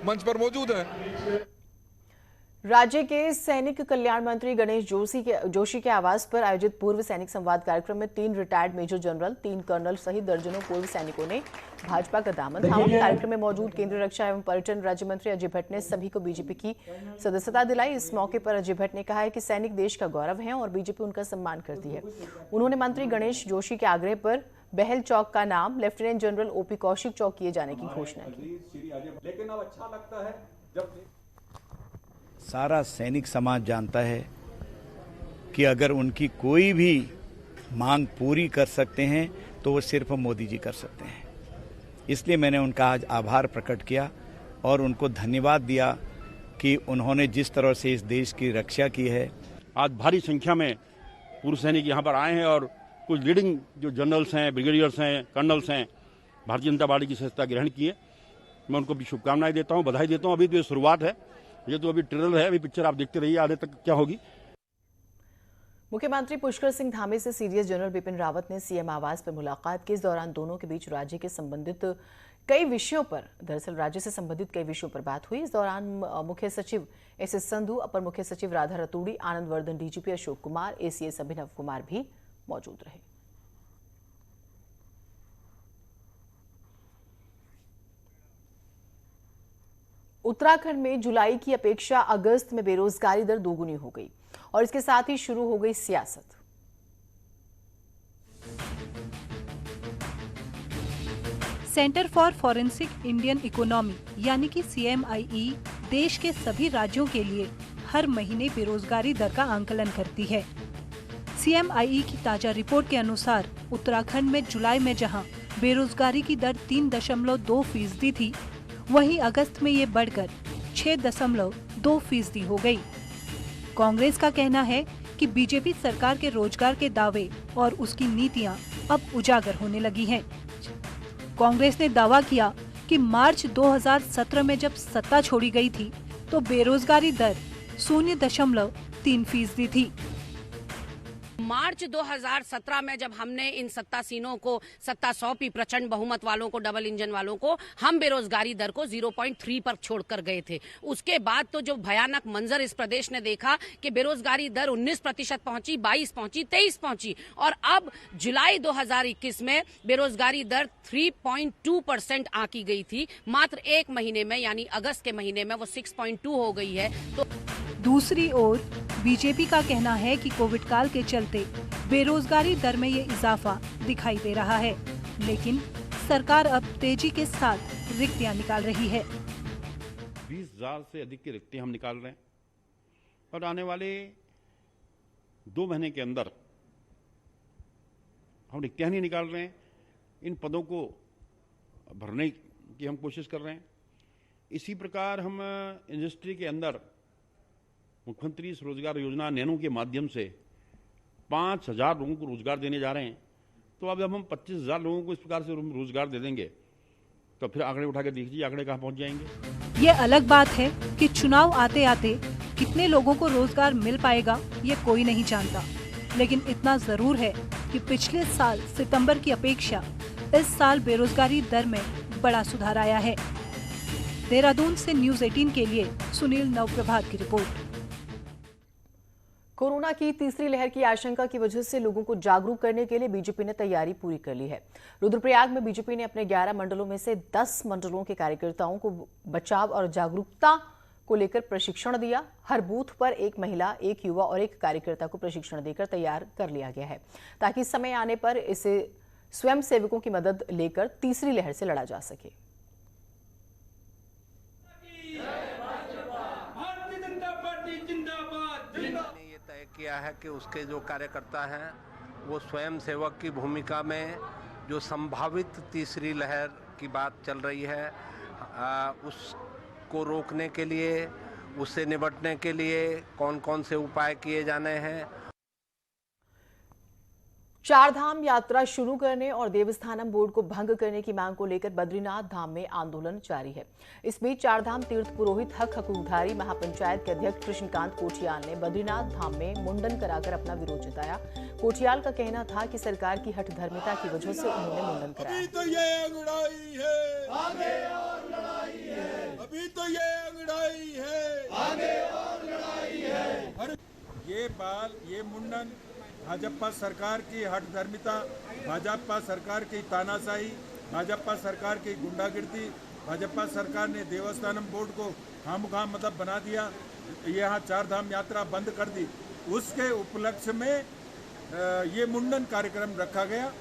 मंच पर मौजूद हैं। राज्य के सैनिक कल्याण मंत्री गणेश जोशी के आवास पर आयोजित पूर्व सैनिक संवाद कार्यक्रम में 3 रिटायर्ड मेजर जनरल, 3 कर्नल सहित दर्जनों पूर्व सैनिकों ने भाजपा का दामन थामा। कार्यक्रम में मौजूद केंद्रीय रक्षा एवं पर्यटन राज्य मंत्री अजय भट्ट ने सभी को बीजेपी की सदस्यता दिलाई। इस मौके पर अजय भट्ट ने कहा है कि सैनिक देश का गौरव है और बीजेपी उनका सम्मान करती है। उन्होंने मंत्री गणेश जोशी के आग्रह पर बहल चौक का नाम लेफ्टिनेंट जनरल ओपी कौशिक चौक किए जाने की घोषणा की। लेकिन अब अच्छा लगता है जब सारा सैनिक समाज जानता है कि अगर उनकी कोई भी मांग पूरी कर सकते हैं तो वो सिर्फ मोदी जी कर सकते हैं। इसलिए मैंने उनका आज आभार प्रकट किया और उनको धन्यवाद दिया कि उन्होंने जिस तरह से इस देश की रक्षा की है। आज भारी संख्या में पूर्व सैनिक यहाँ पर आए हैं और कुछ लीडिंग जो जनरल्स हैं, ब्रिगेडियर्स हैं, कर्नल्स हैं, भारतीय जनता पार्टी की सदस्यता ग्रहण की है। मैं उनको भी शुभकामनाएं देता हूँ, बधाई देता हूँ। अभी तो ये शुरुआत है, ये तो अभी ट्रेलर है, अभी पिक्चर आप देखते रहिए आगे तक क्या होगी। मुख्यमंत्री पुष्कर सिंह धामी से सीडीएस जनरल बिपिन रावत ने सीएम आवास पर मुलाकात की। इस दौरान दोनों के बीच राज्य से संबंधित कई विषयों पर बात हुई। इस दौरान मुख्य सचिव एसएस संधू, अपर मुख्य सचिव राधा रतूड़ी, आनंद वर्धन, डीजीपी अशोक कुमार, एसीएस अभिनव कुमार भी मौजूद रहे। उत्तराखंड में जुलाई की अपेक्षा अगस्त में बेरोजगारी दर दोगुनी हो गई और इसके साथ ही शुरू हो गई सियासत। Centre for forensic Indian economy यानी कि CMIE देश के सभी राज्यों के लिए हर महीने बेरोजगारी दर का आंकलन करती है। CMIE की ताजा रिपोर्ट के अनुसार उत्तराखंड में जुलाई में जहां बेरोजगारी की दर 3.2% थी, वहीं अगस्त में ये बढ़कर 6.2% हो गई। कांग्रेस का कहना है कि बीजेपी सरकार के रोजगार के दावे और उसकी नीतियां अब उजागर होने लगी हैं। कांग्रेस ने दावा किया कि मार्च 2017 में जब सत्ता छोड़ी गई थी तो बेरोजगारी दर 0.3% थी। मार्च 2017 में जब हमने इन सत्तासीनों को सत्ता सौंपी, प्रचंड बहुमत वालों को, डबल इंजन वालों को, हम बेरोजगारी दर को 0.3 पर छोड़कर गए थे। उसके बाद तो जो भयानक मंजर इस प्रदेश ने देखा कि बेरोजगारी दर 19% पहुंची, 22 पहुंची, 23 पहुंची और अब जुलाई 2021 में बेरोजगारी दर 3.2% आंकी गई थी। मात्र एक महीने में यानी अगस्त के महीने में वो 6.2 हो गई है। तो दूसरी ओर बीजेपी का कहना है कि कोविड काल के चलते बेरोजगारी दर में ये इजाफा दिखाई दे रहा है, लेकिन सरकार अब तेजी के साथ रिक्तियां निकाल रही है। 20,000 से अधिक की रिक्तियां हम निकाल रहे हैं और आने वाले 2 महीने के अंदर हम रिक्तियां नहीं निकाल रहे हैं, इन पदों को भरने की हम कोशिश कर रहे हैं। इसी प्रकार हम इंडस्ट्री के अंदर मुख्यमंत्री रोजगार योजना नैनो के माध्यम से 5,000 लोगों को रोजगार देने जा रहे हैं। तो अब जब हम 25,000 लोगों को इस प्रकार से रोजगार दे देंगे तो फिर आंकड़े उठा के देखिए आंकड़े कहां पहुंच जाएंगे। ये अलग बात है कि चुनाव आते आते कितने लोगों को रोजगार मिल पाएगा ये कोई नहीं जानता, लेकिन इतना जरूर है कि पिछले साल सितंबर की अपेक्षा इस साल बेरोजगारी दर में बड़ा सुधार आया है। देहरादून से न्यूज़ 18 के लिए सुनील नवप्रभात की रिपोर्ट। कोरोना की तीसरी लहर की आशंका की वजह से लोगों को जागरूक करने के लिए बीजेपी ने तैयारी पूरी कर ली है। रुद्रप्रयाग में बीजेपी ने अपने 11 मंडलों में से 10 मंडलों के कार्यकर्ताओं को बचाव और जागरूकता को लेकर प्रशिक्षण दिया। हर बूथ पर एक महिला, एक युवा और एक कार्यकर्ता को प्रशिक्षण देकर तैयार कर लिया गया है ताकि समय आने पर इसे स्वयं सेवकों की मदद लेकर तीसरी लहर से लड़ा जा सके। किया है कि उसके जो कार्यकर्ता हैं वो स्वयं सेवक की भूमिका में जो संभावित तीसरी लहर की बात चल रही है उसको रोकने के लिए, उससे निपटने के लिए कौन कौन से उपाय किए जाने हैं। चारधाम यात्रा शुरू करने और देवस्थानम बोर्ड को भंग करने की मांग को लेकर बद्रीनाथ धाम में आंदोलन जारी है। इस बीच चारधाम तीर्थ पुरोहित हक हकूकधारी महापंचायत के अध्यक्ष कृष्णकांत कोठियाल ने बद्रीनाथ धाम में मुंडन कराकर अपना विरोध जताया। कोठियाल का कहना था कि सरकार की हठधर्मिता की वजह से उन्होंने मुंडन कराया। अभी तो ये अंगड़ाई है, आगे और लड़ाई है। ये मुंडन भाजपा सरकार की हठधर्मिता, भाजपा सरकार की तानाशाही, भाजपा सरकार की गुंडागिर्दी, भाजपा सरकार ने देवस्थानम बोर्ड को खामखा मतलब बना दिया, यहाँ 4 धाम यात्रा बंद कर दी। उसके उपलक्ष्य में ये मुंडन कार्यक्रम रखा गया।